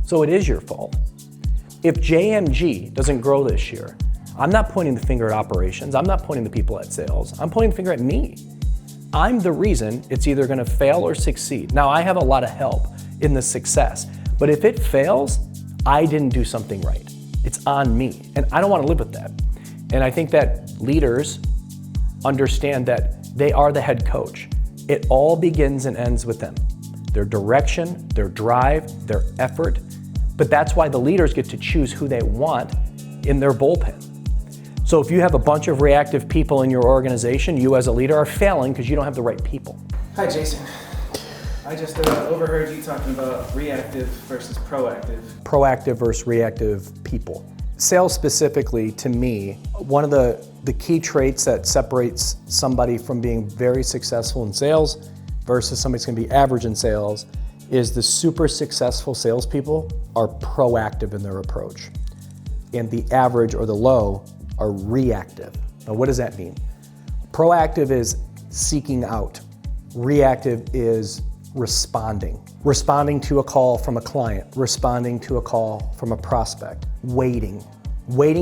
So it is your fault. If JMG doesn't grow this year, I'm not pointing the finger at operations. I'm not pointing the people at sales. I'm pointing the finger at me. I'm the reason it's either gonna fail or succeed. Now, I have a lot of help in the success, but if it fails, I didn't do something right. It's on me, and I don't wanna live with that. And I think that leaders understand that they are the head coach. It all begins and ends with them. Their direction, their drive, their effort. But that's why the leaders get to choose who they want in their bullpen. So if you have a bunch of reactive people in your organization, you as a leader are failing because you don't have the right people. Hi, Jason. I just overheard you talking about reactive versus proactive. Proactive versus reactive people. Sales specifically, to me, one of the key traits that separates somebody from being very successful in sales versus somebody that's gonna be average in sales is the super successful salespeople are proactive in their approach. And the average or the low are reactive. Now, what does that mean? Proactive is seeking out. Reactive is responding. Responding to a call from a client, responding to a call from a prospect, waiting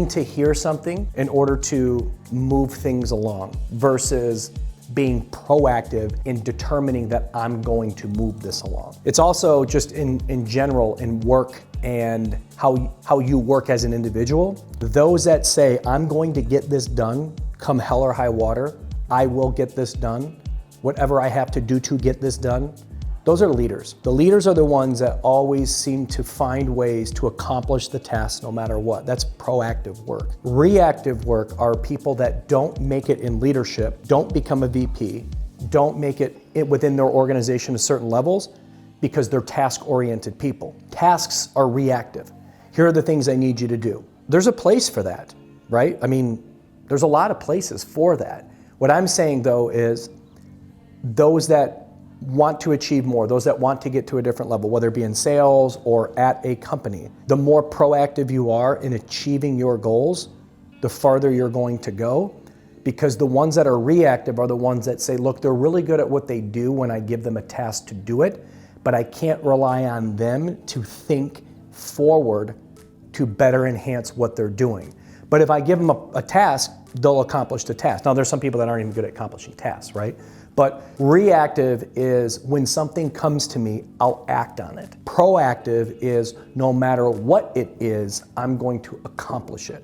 to hear something in order to move things along versus being proactive in determining that I'm going to move this along. It's also just in general in work and how you work as an individual. Those that say, I'm going to get this done, come hell or high water, I will get this done, whatever I have to do to get this done, those are leaders. The leaders are the ones that always seem to find ways to accomplish the task no matter what. That's proactive work. Reactive work are people that don't make it in leadership, don't become a VP, don't make it within their organization to certain levels because they're task-oriented people. Tasks are reactive. Here are the things I need you to do. There's a place for that, right? I mean, there's a lot of places for that. What I'm saying though is those that want to achieve more, those that want to get to a different level, whether it be in sales or at a company, the more proactive you are in achieving your goals, the farther you're going to go. Because the ones that are reactive are the ones that say, look, they're really good at what they do when I give them a task to do it, but I can't rely on them to think forward to better enhance what they're doing. But if I give them a task, they'll accomplish the task. Now, there's some people that aren't even good at accomplishing tasks, right? But reactive is when something comes to me, I'll act on it. Proactive is no matter what it is, I'm going to accomplish it.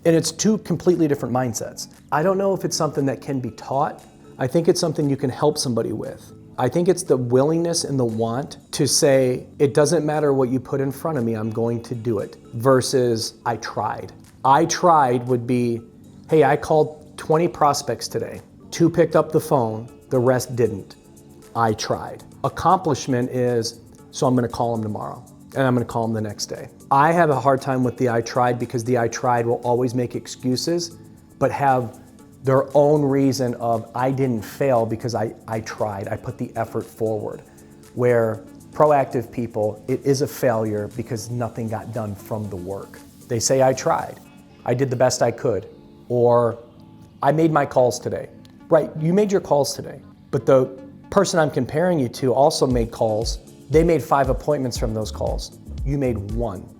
And it's two completely different mindsets. I don't know if it's something that can be taught. I think it's something you can help somebody with. I think it's the willingness and the want to say, it doesn't matter what you put in front of me, I'm going to do it, versus I tried. I tried would be, hey, I called 20 prospects today. 2 picked up the phone, the rest didn't. I tried. Accomplishment is, so I'm gonna call them tomorrow, and I'm gonna call them the next day. I have a hard time with the I tried because the I tried will always make excuses, but have their own reason of I didn't fail because I tried, I put the effort forward. Where proactive people, it is a failure because nothing got done from the work. They say I tried, I did the best I could, or I made my calls today. Right, you made your calls today, but the person I'm comparing you to also made calls. They made 5 appointments from those calls. You made 1.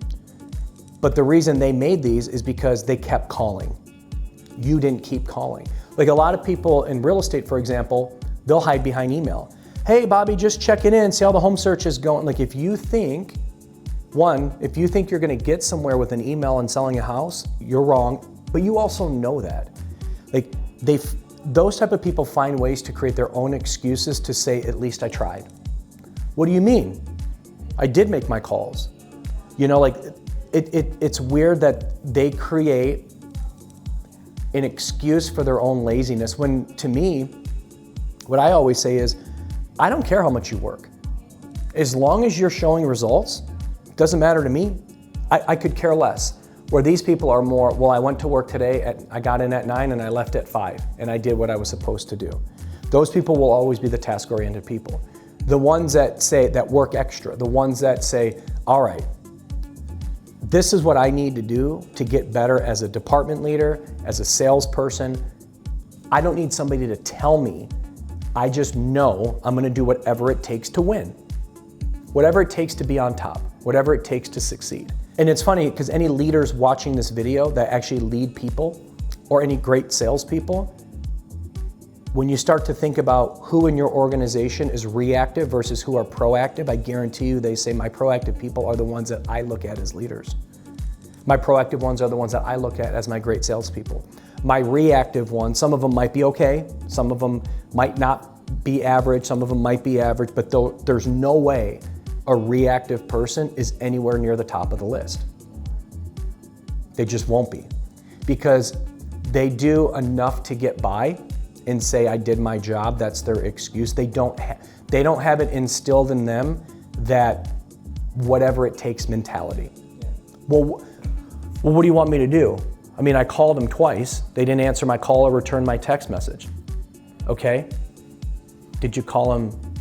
But the reason they made these is because they kept calling. You didn't keep calling. Like a lot of people in real estate, for example, they'll hide behind email. Hey, Bobby, just checking in, see how the home search is going. Like if you think you're gonna get somewhere with an email and selling a house, you're wrong, but you also know that. Like those type of people find ways to create their own excuses to say, at least I tried. What do you mean? I did make my calls. You know, like it's weird that they create an excuse for their own laziness when, to me, what I always say is, I don't care how much you work. As long as you're showing results, it doesn't matter to me. I could care less. Where these people are more, well, I went to work today, I got in at 9 and I left at 5 and I did what I was supposed to do. Those people will always be the task-oriented people. The ones that say, that work extra, the ones that say, all right, this is what I need to do to get better as a department leader, as a salesperson. I don't need somebody to tell me. I just know I'm gonna do whatever it takes to win. Whatever it takes to be on top. whatever it takes to succeed. And it's funny because any leaders watching this video that actually lead people or any great salespeople, when you start to think about who in your organization is reactive versus who are proactive, I guarantee you they say my proactive people are the ones that I look at as leaders. My proactive ones are the ones that I look at as my great salespeople. My reactive ones, some of them might be okay, some of them might not be average, some of them might be average, but there's no way a reactive person is anywhere near the top of the list. They just won't be, because they do enough to get by and say, I did my job, that's their excuse. They don't have it instilled in them that whatever it takes mentality. Well, what do you want me to do? I mean, I called them twice. They didn't answer my call or return my text message. Okay? Did you call them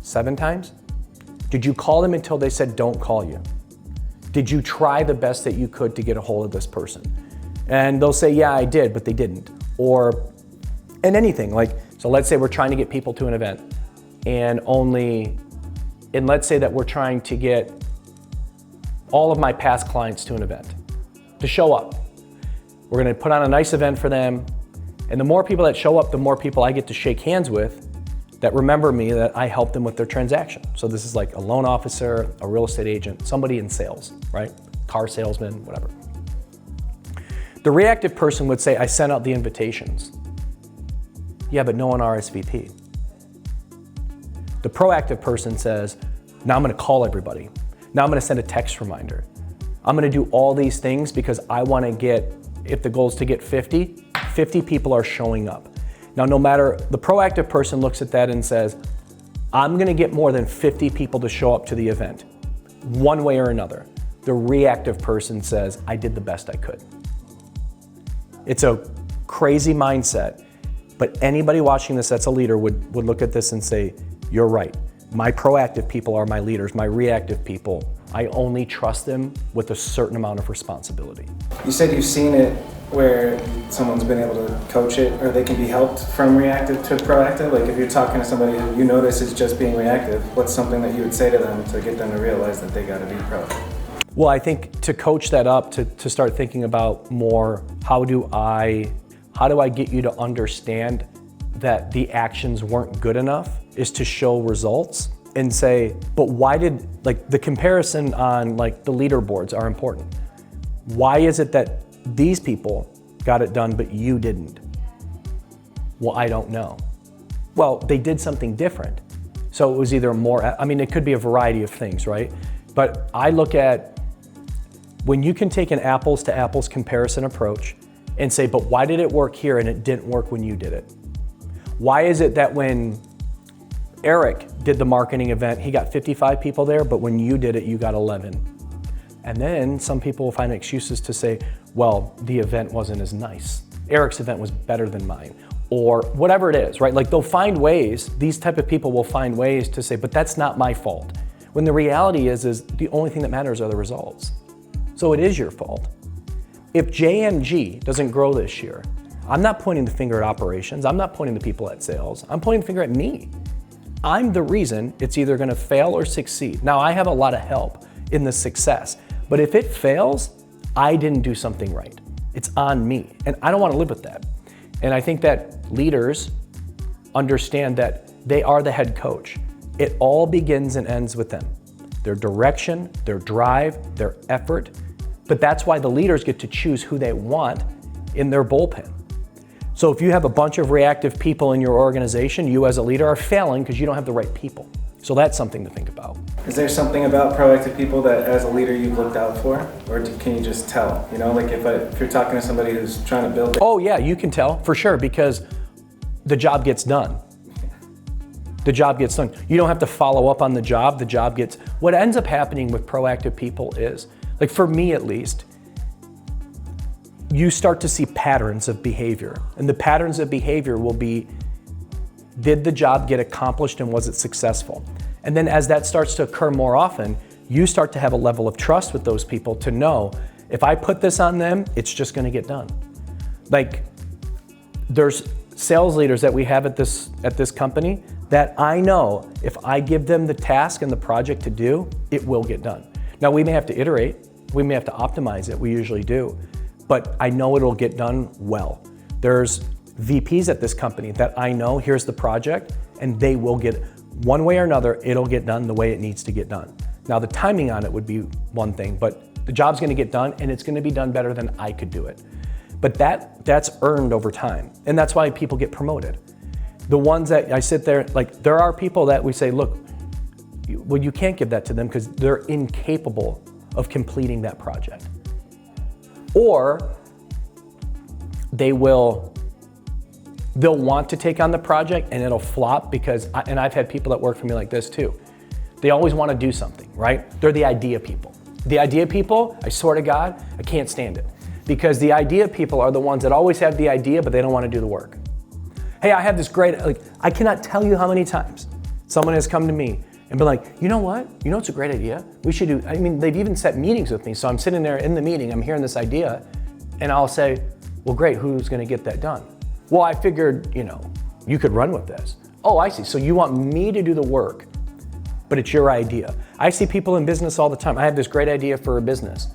7 times? Did you call them until they said don't call you? Did you try the best that you could to get a hold of this person? And they'll say, yeah, I did, but they didn't. And anything, like, so let's say we're trying to get people to an event and let's say that we're trying to get all of my past clients to an event, to show up. We're gonna put on a nice event for them, and the more people that show up, the more people I get to shake hands with that remember me, that I help them with their transaction. So this is like a loan officer, a real estate agent, somebody in sales, right? Car salesman, whatever. The reactive person would say, I sent out the invitations. Yeah, but no one RSVP'd. The proactive person says, now I'm gonna call everybody. Now I'm gonna send a text reminder. I'm gonna do all these things because I wanna get, if the goal is to get 50 people are showing up. Now, no matter, the proactive person looks at that and says, I'm gonna get more than 50 people to show up to the event, one way or another. The reactive person says, I did the best I could. It's a crazy mindset, but anybody watching this that's a leader would look at this and say, you're right. My proactive people are my leaders. My reactive people, I only trust them with a certain amount of responsibility. You said you've seen it where someone's been able to coach it, or they can be helped from reactive to proactive. Like if you're talking to somebody who you notice is just being reactive, what's something that you would say to them to get them to realize that they gotta be proactive? Well, I think to coach that up, to start thinking about more, how do I get you to understand that the actions weren't good enough, is to show results and say, but why did, like the comparison on like the leaderboards are important. Why is it that these people got it done, but you didn't? Well, I don't know. Well, they did something different. So it was either more, I mean, it could be a variety of things, right? But I look at, when you can take an apples to apples comparison approach and say, but why did it work here and it didn't work when you did it? Why is it that when Eric did the marketing event, he got 55 people there, but when you did it, you got 11? And then some people will find excuses to say, well, the event wasn't as nice. Eric's event was better than mine, or whatever it is, right? Like they'll find ways, these type of people will find ways to say, but that's not my fault. When the reality is the only thing that matters are the results. So it is your fault. If JMG doesn't grow this year, I'm not pointing the finger at operations. I'm not pointing the people at sales. I'm pointing the finger at me. I'm the reason it's either gonna fail or succeed. Now, I have a lot of help in the success, but if it fails, I didn't do something right. It's on me, and I don't wanna live with that. And I think that leaders understand that they are the head coach. It all begins and ends with them. Their direction, their drive, their effort, but that's why the leaders get to choose who they want in their bullpen. So if you have a bunch of reactive people in your organization, you as a leader are failing because you don't have the right people. So that's something to think about. Is there something about proactive people that as a leader you've looked out for? Or can you just tell? You know, like if you're talking to somebody who's trying to build... Oh yeah, you can tell for sure, because the job gets done. The job gets done. You don't have to follow up on the job gets... What ends up happening with proactive people is, like for me at least, you start to see patterns of behavior. And the patterns of behavior will be, did the job get accomplished and was it successful? And then as that starts to occur more often, you start to have a level of trust with those people to know, if I put this on them, it's just gonna get done. Like, there's sales leaders that we have at this company that I know if I give them the task and the project to do, it will get done. Now we may have to iterate, we may have to optimize it, we usually do, but I know it'll get done well. There's VPs at this company that I know, here's the project, and they will get, one way or another, it'll get done the way it needs to get done. Now the timing on it would be one thing, but the job's gonna get done and it's gonna be done better than I could do it. But that's earned over time, and that's why people get promoted. The ones that I sit there, like there are people that we say, look, well, you can't give that to them because they're incapable of completing that project. Or they'll want to take on the project and it'll flop because, and I've had people that work for me like this too. They always want to do something, right? They're the idea people. The idea people, I swear to God, I can't stand it. Because the idea people are the ones that always have the idea, but they don't want to do the work. Hey, I have this great, I cannot tell you how many times someone has come to me and been like, you know what? You know, it's a great idea. We should do, they've even set meetings with me. So I'm sitting there in the meeting, I'm hearing this idea, and I'll say, well, great, who's gonna get that done? Well, I figured, you could run with this. Oh, I see, so you want me to do the work, but it's your idea. I see people in business all the time. I have this great idea for a business.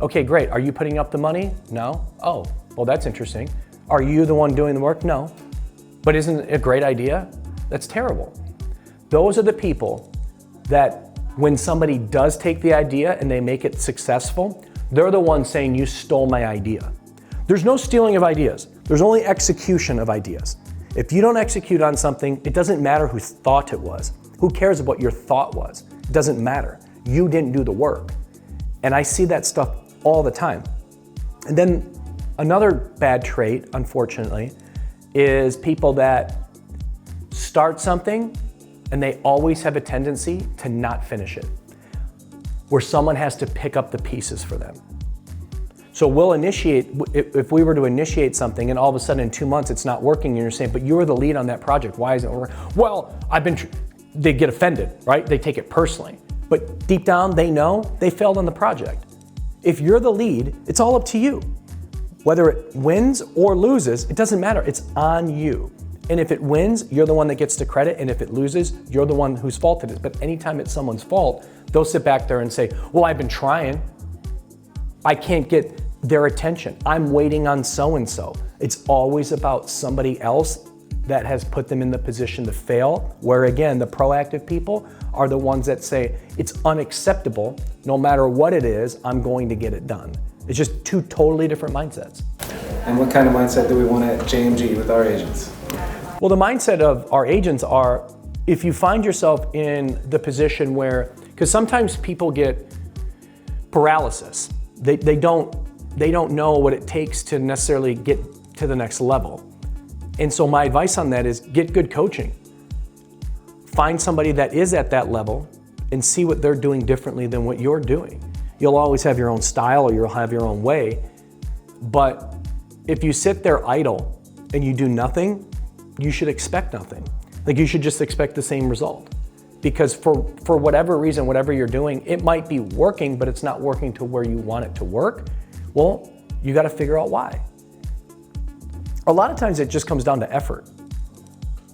Okay, great, are you putting up the money? No? Oh, well, that's interesting. Are you the one doing the work? No. But isn't it a great idea? That's terrible. Those are the people that when somebody does take the idea and they make it successful, they're the ones saying, you stole my idea. There's no stealing of ideas. There's only execution of ideas. If you don't execute on something, it doesn't matter whose thought it was. Who cares what your thought was? It doesn't matter. You didn't do the work. And I see that stuff all the time. And then another bad trait, unfortunately, is people that start something and they always have a tendency to not finish it, where someone has to pick up the pieces for them. So we'll initiate, if we were to initiate something and all of a sudden in 2 months it's not working and you're saying, but you were the lead on that project, why isn't it working? Well, they get offended, right? They take it personally. But deep down, they know they failed on the project. If you're the lead, it's all up to you. Whether it wins or loses, it doesn't matter, it's on you. And if it wins, you're the one that gets the credit, and if it loses, you're the one whose fault it is. But anytime it's someone's fault, they'll sit back there and say, well, I've been trying. I can't get their attention. I'm waiting on so-and-so. It's always about somebody else that has put them in the position to fail, where again, the proactive people are the ones that say, it's unacceptable, no matter what it is, I'm going to get it done. It's just two totally different mindsets. And what kind of mindset do we want at JMG with our agents? Well, the mindset of our agents are, if you find yourself in the position where, because sometimes people get paralysis. They don't know what it takes to necessarily get to the next level. And so my advice on that is get good coaching. Find somebody that is at that level and see what they're doing differently than what you're doing. You'll always have your own style or you'll have your own way, but if you sit there idle and you do nothing, you should expect nothing. Like you should just expect the same result. Because for whatever reason, whatever you're doing, it might be working, but it's not working to where you want it to work. Well, you gotta figure out why. A lot of times it just comes down to effort.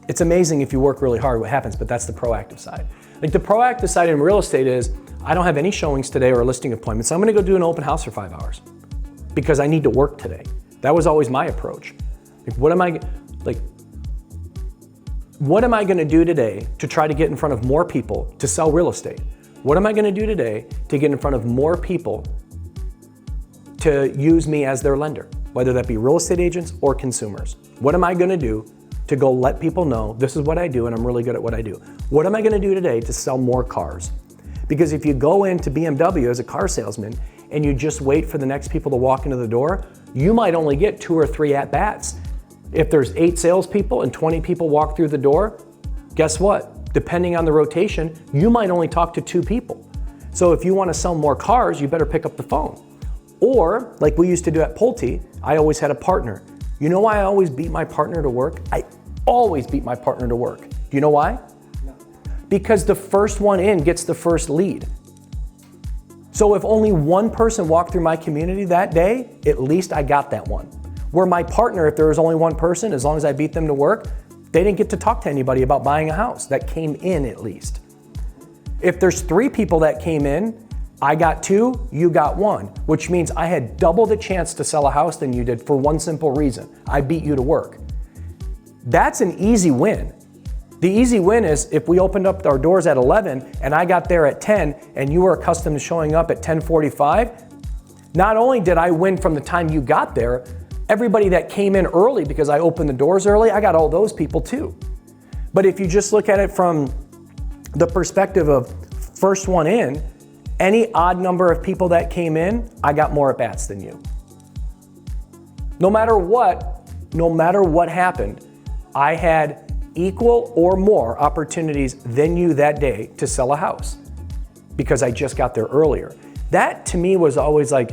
It's amazing if you work really hard what happens, but that's the proactive side. Like the proactive side in real estate is, I don't have any showings today or listing appointments, so I'm gonna go do an open house for 5 hours because I need to work today. That was always my approach. Like, what am I gonna do today to try to get in front of more people to sell real estate? What am I gonna do today to get in front of more people to use me as their lender, whether that be real estate agents or consumers? What am I gonna do to go let people know this is what I do and I'm really good at what I do? What am I gonna do today to sell more cars? Because if you go into BMW as a car salesman and you just wait for the next people to walk into the door, you might only get 2 or 3 at-bats. If there's 8 salespeople and 20 people walk through the door, guess what? Depending on the rotation, you might only talk to 2 people. So if you want to sell more cars, you better pick up the phone. Or, like we used to do at Pulte, I always had a partner. You know why I always beat my partner to work? I always beat my partner to work. Do you know why? No. Because the first one in gets the first lead. So if only one person walked through my community that day, at least I got that one. Where my partner, if there was only one person, as long as I beat them to work, they didn't get to talk to anybody about buying a house. That came in at least. If there's 3 people that came in I got 2, you got 1, which means I had double the chance to sell a house than you did for one simple reason. I beat you to work. That's an easy win. The easy win is if we opened up our doors at 11 and I got there at 10 and you were accustomed to showing up at 10:45, not only did I win from the time you got there, everybody that came in early because I opened the doors early, I got all those people too. But if you just look at it from the perspective of first one in, any odd number of people that came in, I got more at bats than you. No matter what happened, I had equal or more opportunities than you that day to sell a house because I just got there earlier. That to me was always like,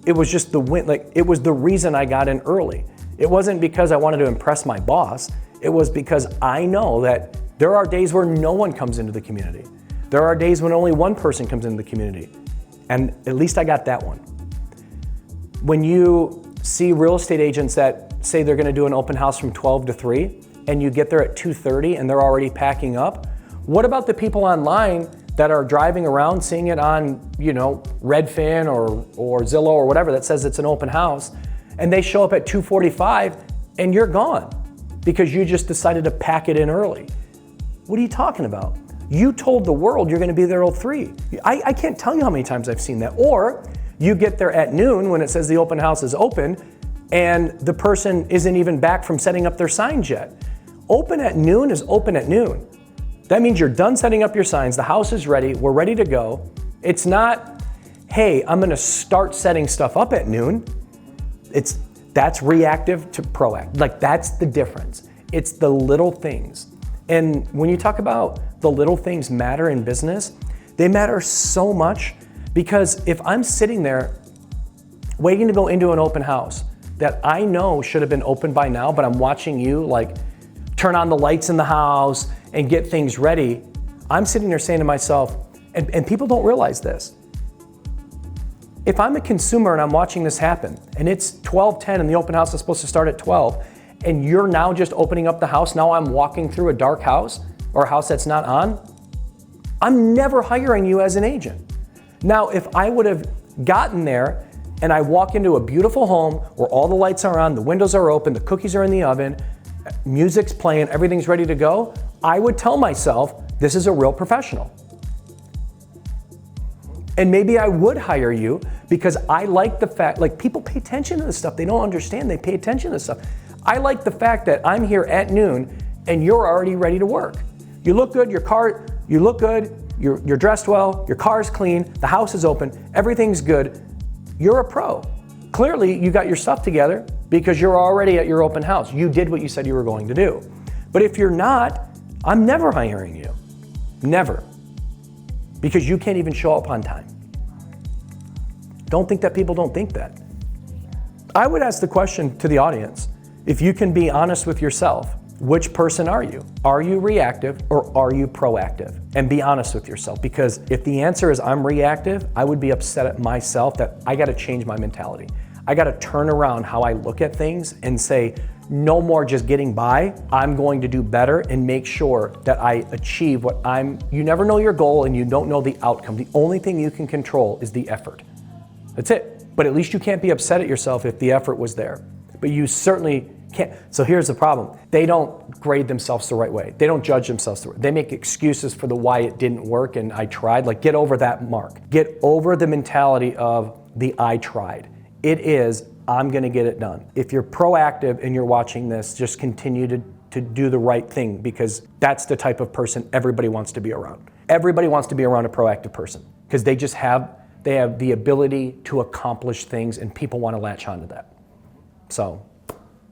it was just the win, like it was the reason I got in early. It wasn't because I wanted to impress my boss. It was because I know that there are days where no one comes into the community. There are days when only one person comes into the community, and at least I got that one. When you see real estate agents that say they're gonna do an open house from 12 to 3, and you get there at 2:30 and they're already packing up, what about the people online that are driving around seeing it on, Redfin or Zillow or whatever that says it's an open house, and they show up at 2:45 and you're gone because you just decided to pack it in early? What are you talking about? You told the world you're gonna be there till 3. I can't tell you how many times I've seen that. Or you get there at noon when it says the open house is open and the person isn't even back from setting up their signs yet. Open at noon is open at noon. That means you're done setting up your signs, the house is ready, we're ready to go. It's not, hey, I'm gonna start setting stuff up at noon. That's reactive to proactive. Like that's the difference. It's the little things. And when you talk about the little things matter in business, they matter so much because if I'm sitting there waiting to go into an open house that I know should have been open by now, but I'm watching you like turn on the lights in the house and get things ready, I'm sitting there saying to myself, and people don't realize this, if I'm a consumer and I'm watching this happen and it's 12:10 and the open house is supposed to start at 12, and you're now just opening up the house, now I'm walking through a dark house or a house that's not on, I'm never hiring you as an agent. Now, if I would have gotten there and I walk into a beautiful home where all the lights are on, the windows are open, the cookies are in the oven, music's playing, everything's ready to go, I would tell myself, this is a real professional. And maybe I would hire you because I like the fact, like people pay attention to this stuff. They don't understand, they pay attention to this stuff. I like the fact that I'm here at noon and you're already ready to work. You look good, you look good, you're dressed well, your car's clean, the house is open, everything's good. You're a pro. Clearly, you got your stuff together because you're already at your open house. You did what you said you were going to do. But if you're not, I'm never hiring you. Never. Because you can't even show up on time. Don't think that people don't think that. I would ask the question to the audience, if you can be honest with yourself, which person are you? Are you reactive or are you proactive? And be honest with yourself, because if the answer is I'm reactive, I would be upset at myself that I gotta change my mentality. I gotta turn around how I look at things and say, no more just getting by, I'm going to do better and make sure that I achieve what you never know your goal and you don't know the outcome. The only thing you can control is the effort. That's it. But at least you can't be upset at yourself if the effort was there. But you certainly can't. So here's the problem. They don't grade themselves the right way. They don't judge themselves the right way. They make excuses for the why it didn't work and I tried. Like, get over that mark. Get over the mentality of the I tried. It is, I'm gonna get it done. If you're proactive and you're watching this, just continue to do the right thing, because that's the type of person everybody wants to be around. Everybody wants to be around a proactive person because they have the ability to accomplish things and people want to latch onto that. So